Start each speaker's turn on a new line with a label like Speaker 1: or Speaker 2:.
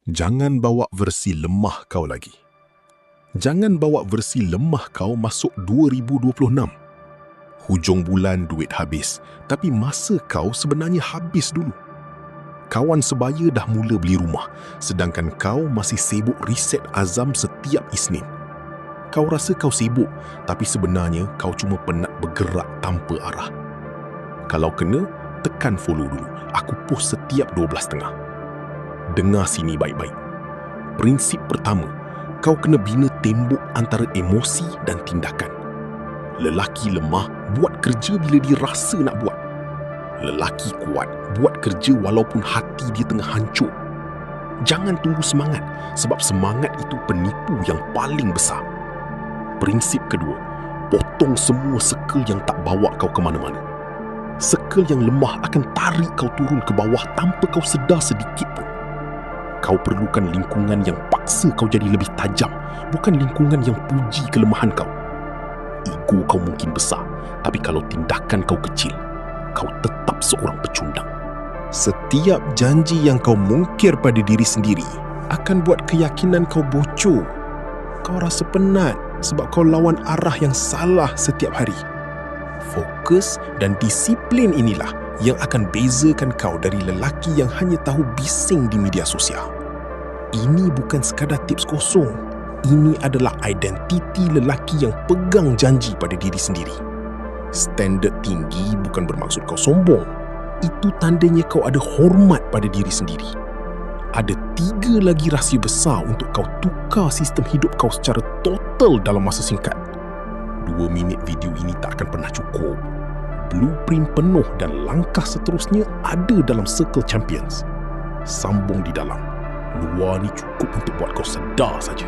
Speaker 1: Jangan bawa versi lemah kau lagi. Jangan bawa versi lemah kau masuk 2026. Hujung bulan duit habis, tapi masa kau sebenarnya habis dulu. Kawan sebaya dah mula beli rumah, sedangkan kau masih sibuk reset azam setiap Isnin. Kau rasa kau sibuk, tapi sebenarnya kau cuma penat bergerak tanpa arah. Kalau kena, tekan follow dulu. Aku post setiap 12.30. Dengar sini baik-baik. Prinsip pertama, kau kena bina tembok antara emosi dan tindakan. Lelaki lemah buat kerja bila dia rasa nak buat. Lelaki kuat buat kerja walaupun hati dia tengah hancur. Jangan tunggu semangat, sebab semangat itu penipu yang paling besar. Prinsip kedua, potong semua circle yang tak bawa kau ke mana-mana. Circle yang lemah akan tarik kau turun ke bawah tanpa kau sedar sedikit pun. Kau perlukan lingkungan yang paksa kau jadi lebih tajam, bukan lingkungan yang puji kelemahan kau. Ego kau mungkin besar, tapi kalau tindakan kau kecil, kau tetap seorang pecundang. Setiap janji yang kau mungkir pada diri sendiri akan buat keyakinan kau bocor. Kau rasa penat sebab kau lawan arah yang salah setiap hari. Fokus dan disiplin inilah yang akan bezakan kau dari lelaki yang hanya tahu bising di media sosial. Ini bukan sekadar tips kosong. Ini adalah identiti lelaki yang pegang janji pada diri sendiri. Standard tinggi bukan bermaksud kau sombong. Itu tandanya kau ada hormat pada diri sendiri. Ada 3 lagi rahsia besar untuk kau tukar sistem hidup kau secara total dalam masa singkat. 2 minit video ini tak akan pernah cukup. Blueprint penuh dan langkah seterusnya ada dalam Circle Champions. Sambung di dalam. Luar ni cukup untuk buat kau sedar saja.